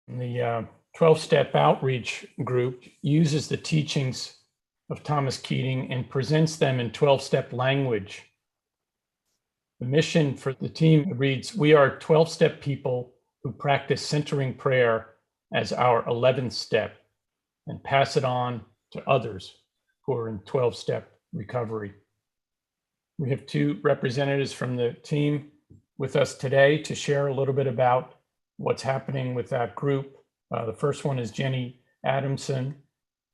The 12-step outreach group uses the teachings of Thomas Keating and presents them in 12-step language. The mission for the team reads, "We are 12-step people who practice centering prayer as our 11th step and pass it on to others who are in 12-step recovery." We have two representatives from the team with us today to share a little bit about what's happening with that group. The first one is Jenny Adamson,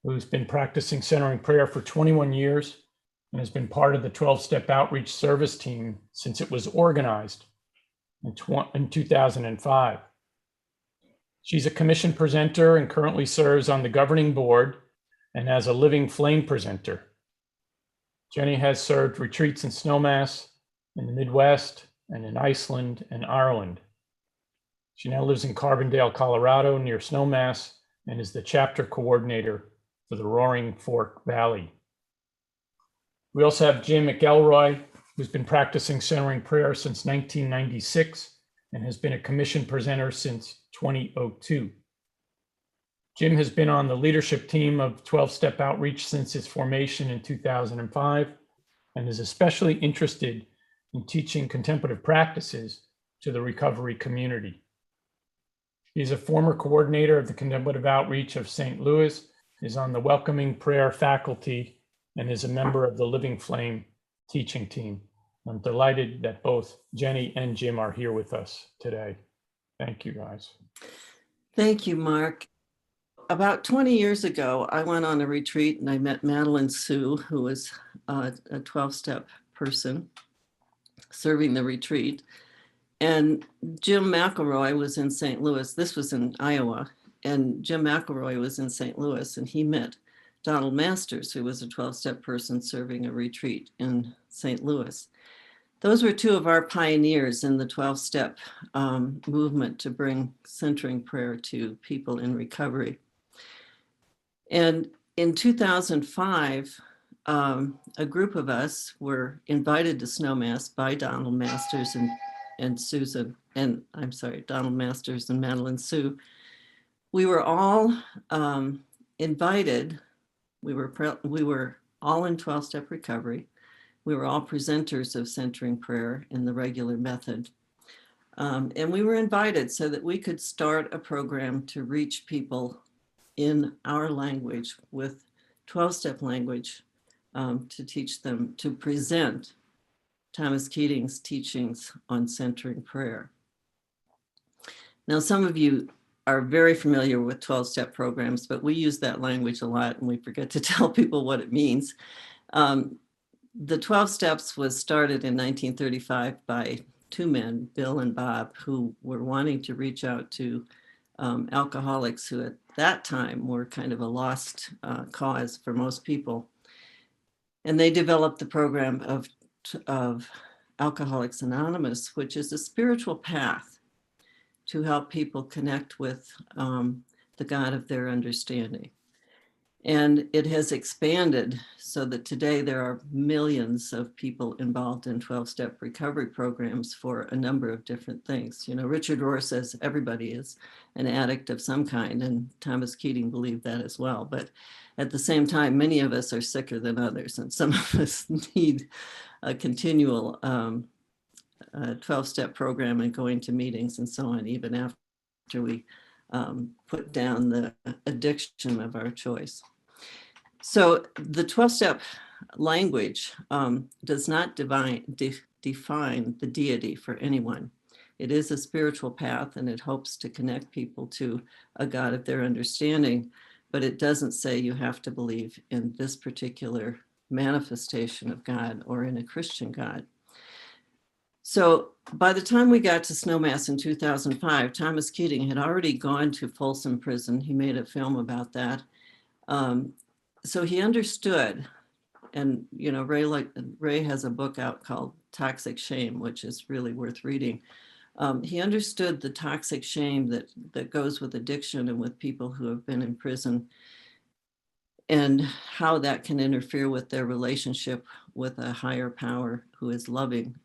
who's been practicing centering prayer for 21 years and has been part of the 12-step outreach service team since it was organized in 2005. She's a commissioned presenter and currently serves on the governing board and as a Living Flame presenter. Jenny has served retreats in Snowmass in the Midwest and in Iceland and Ireland. She now lives in Carbondale, Colorado, near Snowmass, and is the chapter coordinator for the Roaring Fork Valley. We also have Jim McElroy, who's been practicing centering prayer since 1996 and has been a commissioned presenter since 2002. Jim has been on the leadership team of 12-Step Outreach since its formation in 2005 and is especially interested in teaching contemplative practices to the recovery community. He's a former coordinator of the Contemplative Outreach of St. Louis, is on the Welcoming Prayer faculty, and is a member of the Living Flame teaching team. I'm delighted that both Jenny and Jim are here with us today. Thank you, guys. Thank you, Mark. About 20 years ago, I went on a retreat and I met Madeline Sue, who was a 12-step person serving the retreat. And Jim McElroy was in St. Louis. This was in Iowa. And Jim McElroy was in St. Louis, and he met Donald Masters, who was a 12-step person serving a retreat in St. Louis. Those were two of our pioneers in the 12-step movement to bring centering prayer to people in recovery. And in 2005, a group of us were invited to Snowmass by Donald Masters and Susan, and I'm sorry, Donald Masters and Madeline Sue. We were all invited. We were all in 12-step recovery. We were all presenters of centering prayer in the regular method. And we were invited so that we could start a program to reach people in our language with 12-step language to teach them to present Thomas Keating's teachings on centering prayer. Now, some of you are very familiar with 12-step programs, but we use that language a lot and we forget to tell people what it means. The 12 Steps was started in 1935 by two men, Bill and Bob, who were wanting to reach out to alcoholics who at that time were kind of a lost cause for most people. And they developed the program of Alcoholics Anonymous, which is a spiritual path to help people connect with the God of their understanding. And it has expanded so that today there are millions of people involved in 12-step recovery programs for a number of different things. You know, Richard Rohr says everybody is an addict of some kind, and Thomas Keating believed that as well. But at the same time, many of us are sicker than others, and some of us need a continual 12-step program and going to meetings and so on, even after we put down the addiction of our choice. So the 12-step language does not define the deity for anyone. It is a spiritual path, and it hopes to connect people to a God of their understanding, but it doesn't say you have to believe in this particular manifestation of God or in a Christian God. So by the time we got to Snowmass in 2005, Thomas Keating had already gone to Folsom Prison. He made a film about that. So he understood, and you know, Ray has a book out called Toxic Shame, which is really worth reading. He understood the toxic shame that goes with addiction and with people who have been in prison, and how that can interfere with their relationship with a higher power who is loving.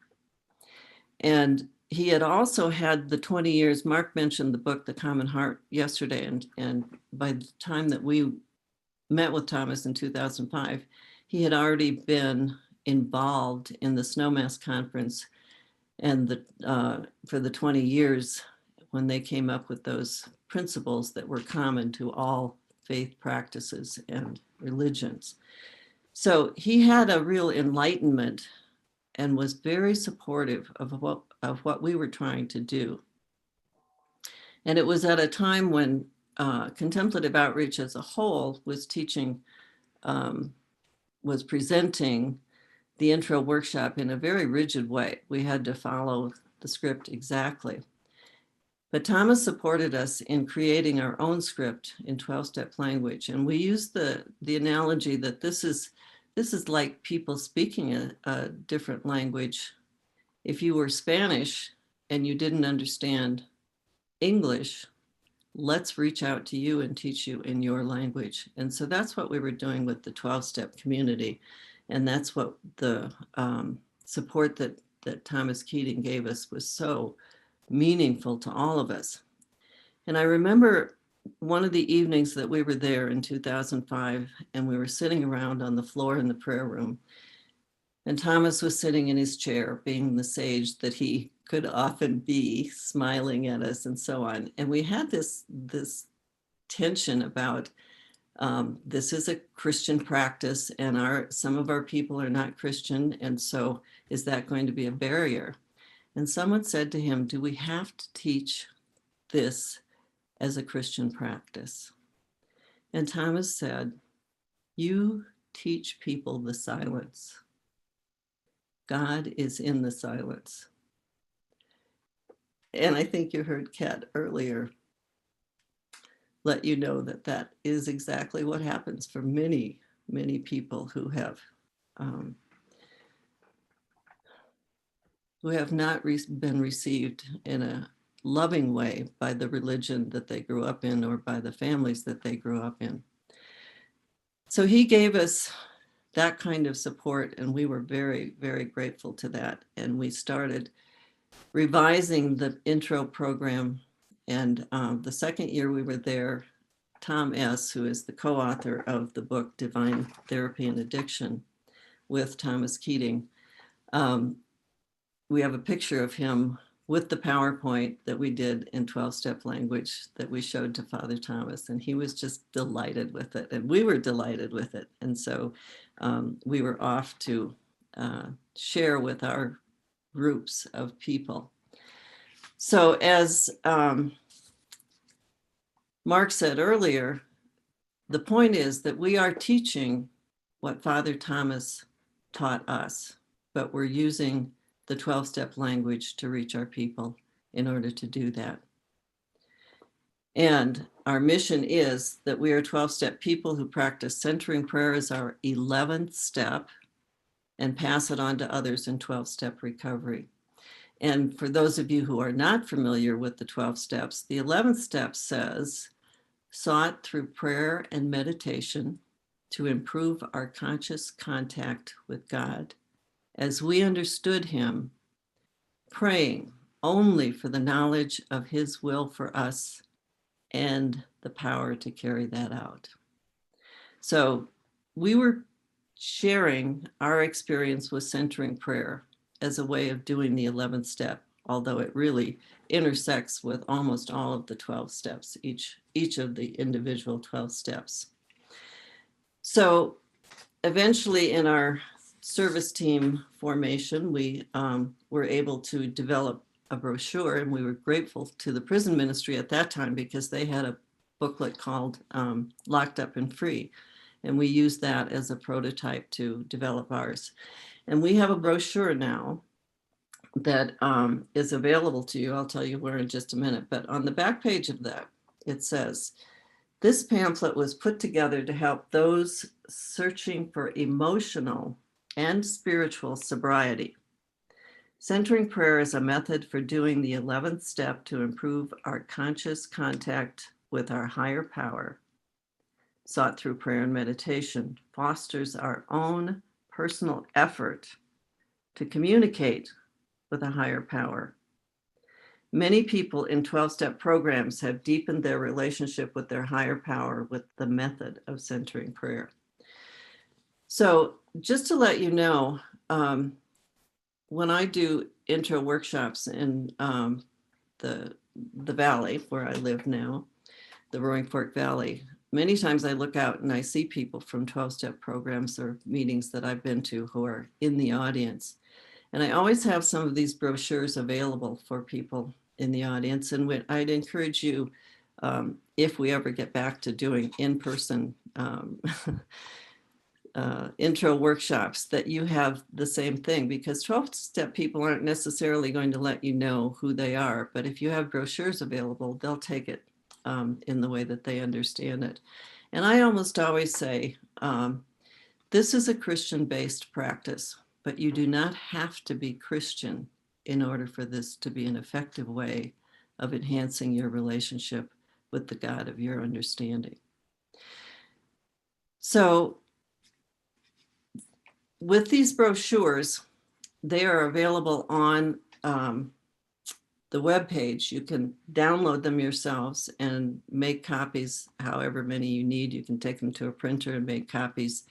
And he had also had the 20 years, Mark mentioned the book, The Common Heart, yesterday. And by the time that we met with Thomas in 2005, he had already been involved in the Snowmass Conference and for the 20 years when they came up with those principles that were common to all faith practices and religions. So he had a real enlightenment and was very supportive of what we were trying to do. And it was at a time when Contemplative Outreach as a whole was teaching, was presenting the intro workshop in a very rigid way. We had to follow the script exactly. But Thomas supported us in creating our own script in 12-step language. And we used the analogy that this is like people speaking a different language. If you were Spanish and you didn't understand English, let's reach out to you and teach you in your language. And so that's what we were doing with the 12-step community. And that's what the support that Thomas Keating gave us was so meaningful to all of us. And I remember one of the evenings that we were there in 2005, and we were sitting around on the floor in the prayer room. And Thomas was sitting in his chair, being the sage that he could often be, smiling at us and so on. And we had this tension about this is a Christian practice, and some of our people are not Christian. And so is that going to be a barrier? And someone said to him, do we have to teach this as a Christian practice? And Thomas said, you teach people the silence. God is in the silence. And I think you heard Kat earlier let you know that that is exactly what happens for many, many people who have not been received in a loving way by the religion that they grew up in or by the families that they grew up in. So he gave us that kind of support, and we were very, very grateful to that. And we started revising the intro program. And the second year we were there, Tom S., who is the co-author of the book Divine Therapy and Addiction with Thomas Keating, we have a picture of him with the PowerPoint that we did in 12-step language that we showed to Father Thomas, and he was just delighted with it, and we were delighted with it. And so we were off to share with our groups of people. So as Mark said earlier, the point is that we are teaching what Father Thomas taught us, but we're using the 12-step language to reach our people in order to do that. And our mission is that we are 12-step people who practice centering prayer as our 11th step and pass it on to others in 12-step recovery. And for those of you who are not familiar with the 12 steps, the 11th step says, sought through prayer and meditation to improve our conscious contact with God as we understood him, praying only for the knowledge of his will for us and the power to carry that out. So we were sharing our experience with centering prayer as a way of doing the 11th step, although it really intersects with almost all of the 12 steps, each of the individual 12 steps. So eventually in our service team formation, we were able to develop a brochure, and we were grateful to the prison ministry at that time because they had a booklet called Locked Up and Free. And we used that as a prototype to develop ours. And we have a brochure now that is available to you. I'll tell you where in just a minute. But on the back page of that, it says, this pamphlet was put together to help those searching for emotional and spiritual sobriety. Centering prayer is a method for doing the 11th step to improve our conscious contact with our higher power, sought through prayer and meditation, fosters our own personal effort to communicate with a higher power, Many people in 12-step programs have deepened their relationship with their higher power with the method of centering prayer. So just to let you know, when I do intro workshops in the valley where I live now, the Roaring Fork Valley, many times I look out and I see people from 12-step programs or meetings that I've been to who are in the audience. And I always have some of these brochures available for people in the audience. And I'd encourage you, if we ever get back to doing in-person intro workshops, that you have the same thing, because 12-step people aren't necessarily going to let you know who they are. But if you have brochures available, they'll take it in the way that they understand it. And I almost always say, this is a Christian-based practice, but you do not have to be Christian in order for this to be an effective way of enhancing your relationship with the God of your understanding. So with these brochures, they are available on the webpage. You can download them yourselves and make copies, however many you need. You can take them to a printer and make copies.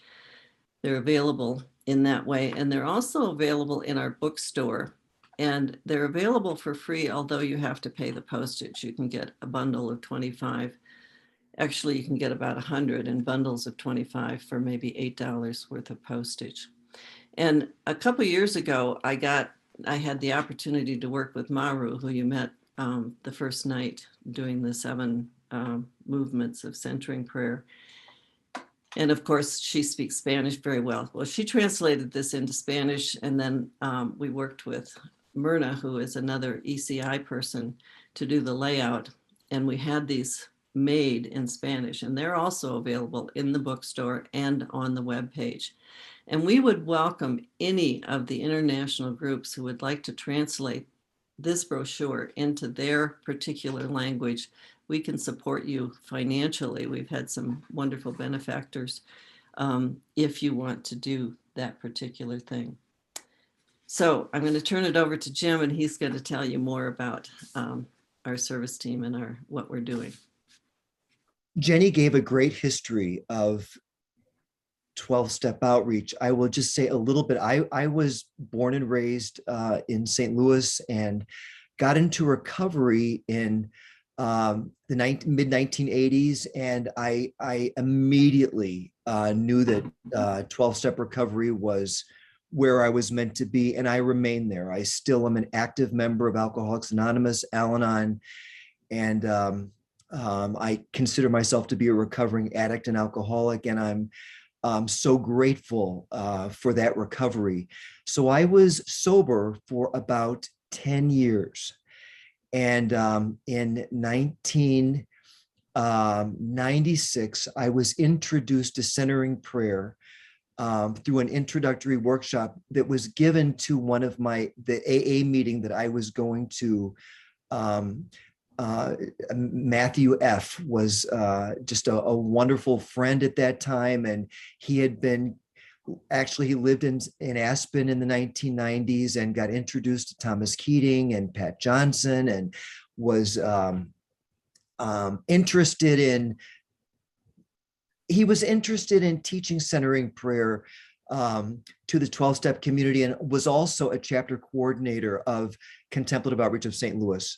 They're available in that way. And they're also available in our bookstore. And they're available for free, although you have to pay the postage. You can get a bundle of 25. Actually, you can get about 100 in bundles of 25 for maybe $8 worth of postage. And a couple of years ago, I had the opportunity to work with Maru, who you met the first night doing the 7 movements of centering prayer. And of course, she speaks Spanish very well. Well, she translated this into Spanish, and then we worked with Myrna, who is another ECI person, to do the layout. And we had these made in Spanish, and they're also available in the bookstore and on the webpage. And we would welcome any of the international groups who would like to translate this brochure into their particular language. We can support you financially. We've had some wonderful benefactors if you want to do that particular thing. So I'm going to turn it over to Jim, and he's going to tell you more about our service team and what we're doing. Jenny gave a great history of 12-step outreach. I will just say a little bit. I was born and raised in St. Louis and got into recovery in the mid-1980s. And I immediately knew that 12-step recovery was where I was meant to be. And I remain there. I still am an active member of Alcoholics Anonymous, Al-Anon, and I consider myself to be a recovering addict and alcoholic, and I'm so grateful for that recovery. So I was sober for about 10 years. And in 1996, I was introduced to centering prayer through an introductory workshop that was given to one of the AA meeting that I was going to. Matthew F. was just a wonderful friend at that time. And he lived in Aspen in the 1990s and got introduced to Thomas Keating and Pat Johnson, and was interested in teaching centering prayer to the 12-step community, and was also a chapter coordinator of Contemplative Outreach of St. Louis.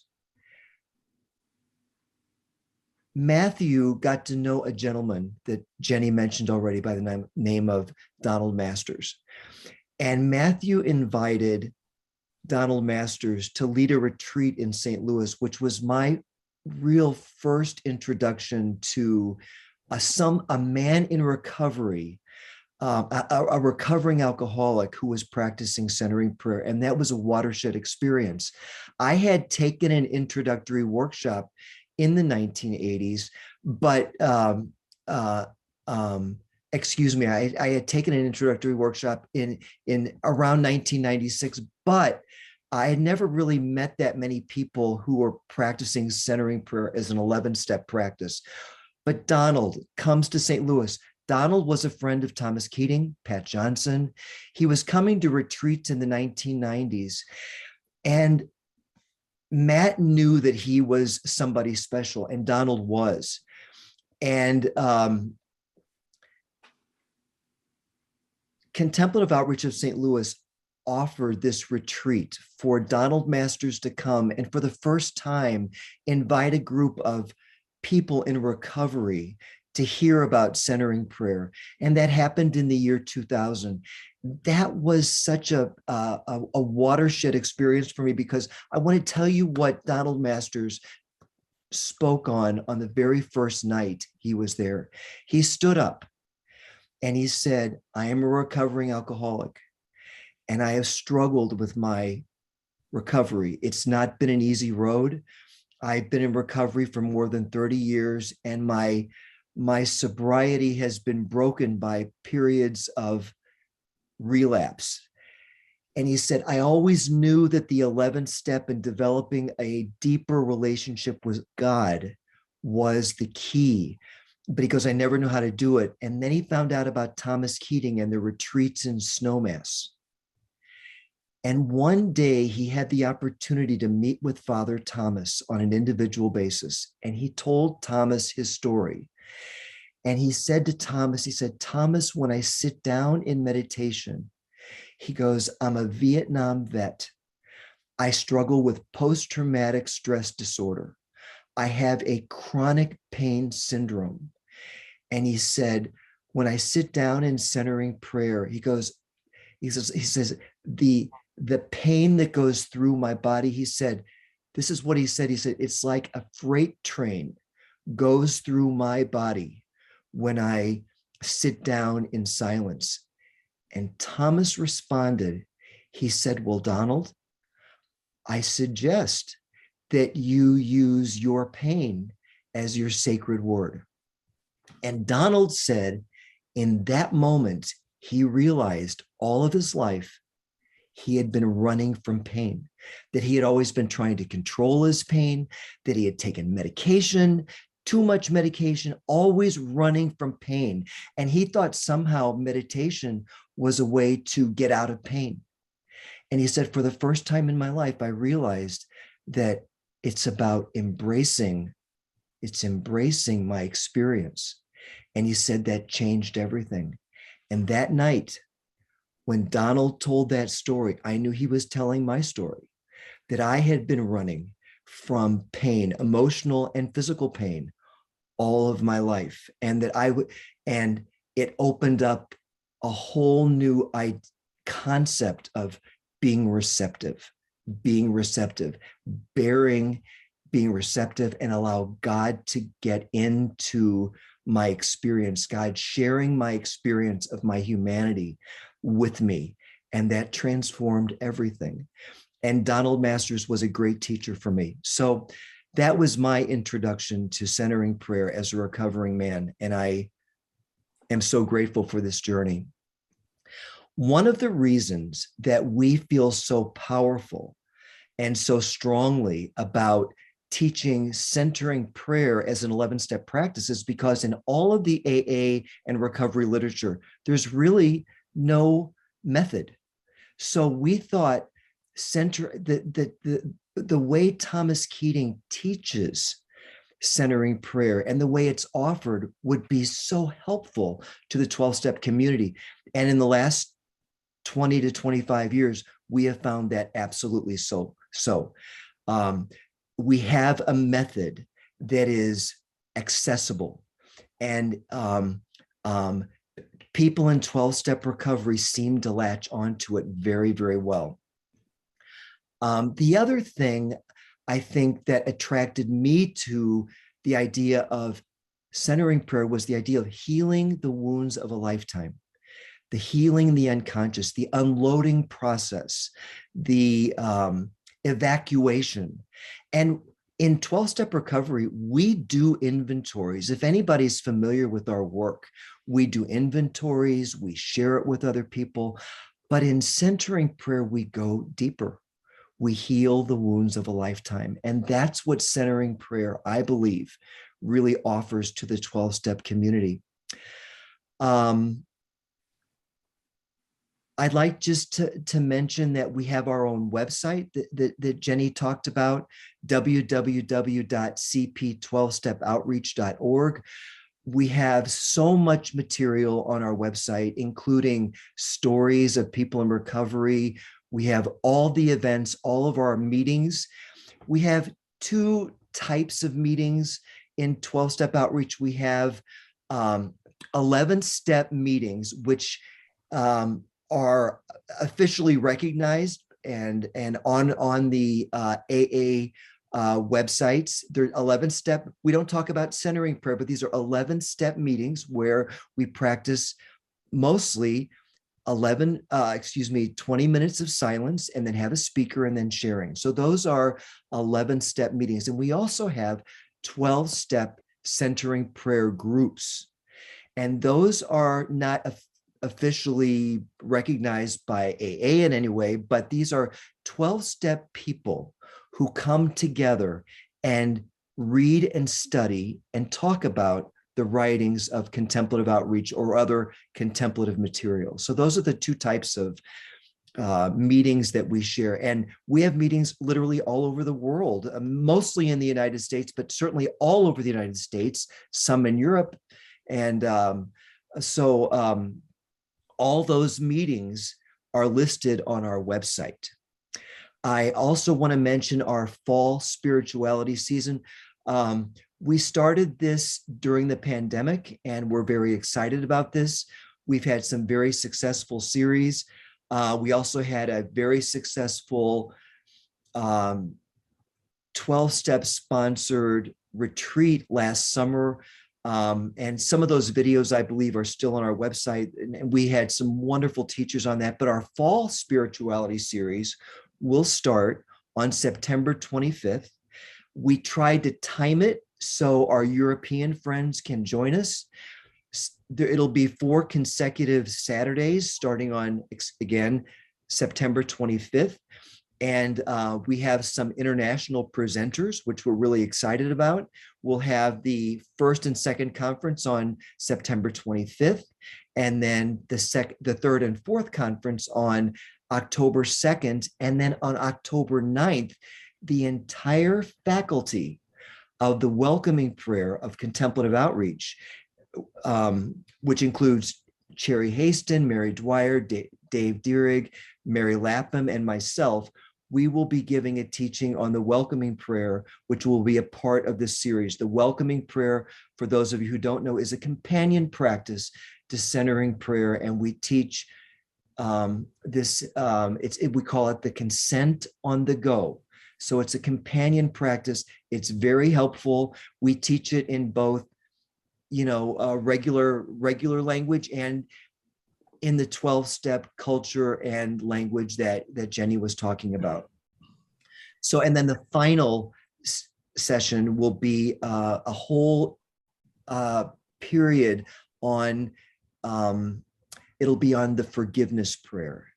Matthew got to know a gentleman that Jenny mentioned already by the name of Donald Masters. And Matthew invited Donald Masters to lead a retreat in St. Louis, which was my real first introduction to a man in recovery, a recovering alcoholic who was practicing centering prayer. And that was a watershed experience. I had taken an introductory workshop in the 1980s, but excuse me, I had taken an introductory workshop in around 1996, but I had never really met that many people who were practicing centering prayer as an 11-step practice. But Donald comes to St. Louis. Donald was a friend of Thomas Keating, Pat Johnson. He was coming to retreats in the 1990s. And Matt knew that he was somebody special, and Donald was. And Contemplative Outreach of St. Louis offered this retreat for Donald Masters to come and for the first time invite a group of people in recovery to hear about centering prayer. And that happened in the year 2000. That was such a watershed experience for me, because I want to tell you what Donald Masters spoke on the very first night he was there. He stood up and he said, I am a recovering alcoholic, and I have struggled with my recovery. It's not been an easy road. I've been in recovery for more than 30 years, and my sobriety has been broken by periods of relapse. And he said, I always knew that the 11th step in developing a deeper relationship with God was the key, but he goes, I never knew how to do it. And then he found out about Thomas Keating and the retreats in Snowmass. And one day he had the opportunity to meet with Father Thomas on an individual basis. And he told Thomas his story. And he said to Thomas, he said, Thomas, when I sit down in meditation, he goes, I'm a Vietnam vet. I struggle with post-traumatic stress disorder. I have a chronic pain syndrome. And he said, when I sit down in centering prayer, he says, the pain that goes through my body, he said, this is what he said. He said, it's like a freight train goes through my body when I sit down in silence. And Thomas responded, he said, well, Donald, I suggest that you use your pain as your sacred word. And Donald said, in that moment, he realized all of his life, he had been running from pain, that he had always been trying to control his pain, that he had taken medication, too much medication, always running from pain. And he thought somehow meditation was a way to get out of pain. And he said, for the first time in my life, I realized that it's about embracing my experience. And he said that changed everything. And that night, when Donald told that story, I knew he was telling my story, that I had been running from pain, emotional and physical pain, all of my life. And that and it opened up a whole new concept of being receptive, being receptive, and allow God to get into my experience, God sharing my experience of my humanity with me. And that transformed everything. And Donald Masters was a great teacher for me. So that was my introduction to centering prayer as a recovering man. And I am so grateful for this journey. One of the reasons that we feel so powerful and so strongly about teaching centering prayer as an 11-step practice is because in all of the AA and recovery literature, there's really no method. So we thought the way Thomas Keating teaches centering prayer and the way it's offered would be so helpful to the 12-step community. And in the last 20 to 25 years, we have found that absolutely so. We have a method that is accessible, and people in 12-step recovery seem to latch onto it very, very well. The other thing I think that attracted me to the idea of centering prayer was the idea of healing the wounds of a lifetime, the healing the unconscious, the unloading process, the evacuation. And in 12-step recovery, we do inventories. If anybody's familiar with our work, we do inventories, we share it with other people. But in centering prayer, we go deeper. We heal the wounds of a lifetime. And that's what centering prayer, I believe, really offers to the 12-step community. I'd like just to mention that we have our own website that Jenny talked about, www.cp12stepoutreach.org. We have so much material on our website, including stories of people in recovery. We have all the events, all of our meetings. We have two types of meetings in 12-step outreach. We have 11-step meetings, which are officially recognized and on the AA websites. They're 11-step. We don't talk about centering prayer, but these are 11-step meetings where we practice mostly 20 minutes of silence and then have a speaker and then sharing. So those are 11-step meetings. And we also have 12-step centering prayer groups. And those are not officially recognized by AA in any way, but these are 12-step people who come together and read and study and talk about the writings of contemplative outreach or other contemplative materials. So those are the two types of meetings that we share. And we have meetings literally all over the world, mostly in the United States, but certainly all over the United States, some in Europe. And all those meetings are listed on our website. I also want to mention our fall spirituality season. We started this during the pandemic, and we're very excited about this. We've had some very successful series. We also had a very successful 12-step sponsored retreat last summer. And some of those videos, I believe, are still on our website. And we had some wonderful teachers on that. But our fall spirituality series will start on September 25th. We tried to time it so our European friends can join us. It'll be 4 consecutive Saturdays starting on, again, September 25th. And we have some international presenters, which we're really excited about. We'll have the first and second conference on September 25th, and then the third and fourth conference on October 2nd. And then on October 9th, the entire faculty of the welcoming prayer of contemplative outreach, which includes Cherry Haston, Mary Dwyer, Dave Dierig, Mary Lapham, and myself, we will be giving a teaching on the welcoming prayer, which will be a part of this series. The welcoming prayer, for those of you who don't know, is a companion practice to centering prayer, and we teach we call it the consent on the go. So it's a companion practice. It's very helpful. We teach it in both, regular language and in the 12-step culture and language that Jenny was talking about. So, and then the final session will be a whole period on, it'll be on the forgiveness prayer.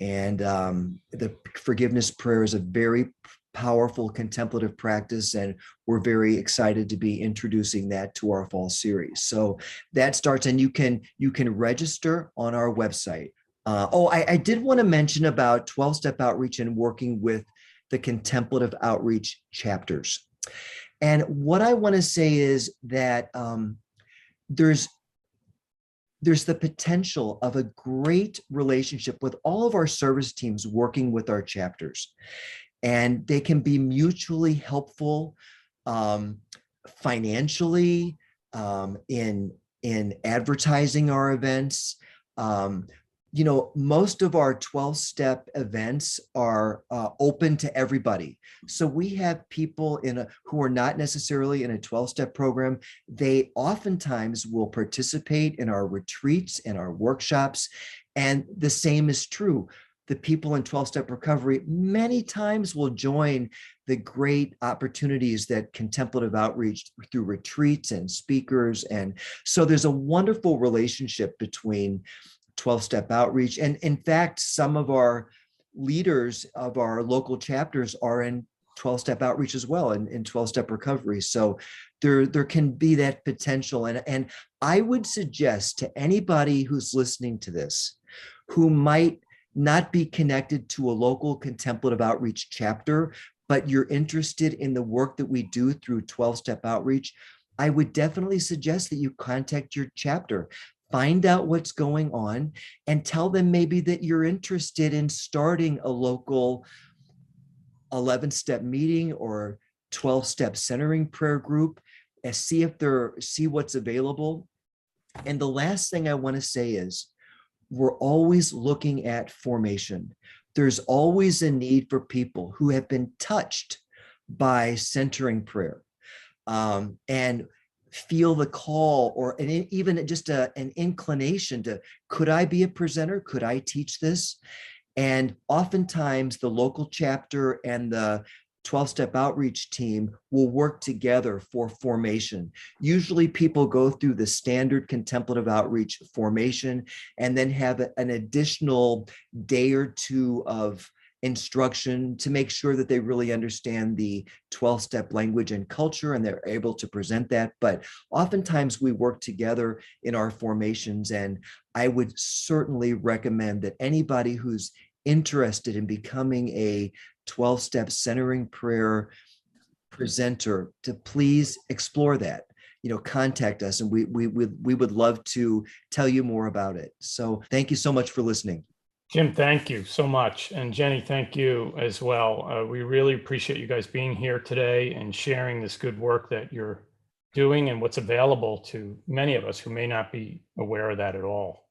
And the forgiveness prayer is a very powerful contemplative practice, and we're very excited to be introducing that to our fall series. So that starts, and you can register on our website. I did want to mention about 12-step outreach and working with the contemplative outreach chapters. And what I want to say is that there's the potential of a great relationship with all of our service teams working with our chapters. And they can be mutually helpful financially, in advertising our events. Most of our 12-step events are open to everybody. So we have people who are not necessarily in a 12-step program. They oftentimes will participate in our retreats and our workshops. And the same is true. The people in 12-step recovery many times will join the great opportunities that contemplative outreach through retreats and speakers. And so there's a wonderful relationship between 12-step outreach. And in fact, some of our leaders of our local chapters are in 12-step outreach as well, in 12-step recovery. So there can be that potential. And I would suggest to anybody who's listening to this who might not be connected to a local contemplative outreach chapter, but you're interested in the work that we do through 12-step outreach, I would definitely suggest that you contact your chapter, find out what's going on, and tell them maybe that you're interested in starting a local 11-step meeting or 12-step centering prayer group, and see what's available. And the last thing I want to say is, we're always looking at formation. There's always a need for people who have been touched by centering prayer, and feel the call, or even just an inclination to, could I be a presenter? Could I teach this? And oftentimes the local chapter and the 12-step outreach team will work together for formation. Usually people go through the standard contemplative outreach formation and then have an additional day or two of instruction to make sure that they really understand the 12-step language and culture and they're able to present that. But oftentimes we work together in our formations, and I would certainly recommend that anybody who's interested in becoming a 12-step centering prayer presenter to please explore that. Contact us, and we would love to tell you more about it. So thank you so much for listening. Jim, thank you so much. And Jenny, thank you as well. We really appreciate you guys being here today and sharing this good work that you're doing and what's available to many of us who may not be aware of that at all.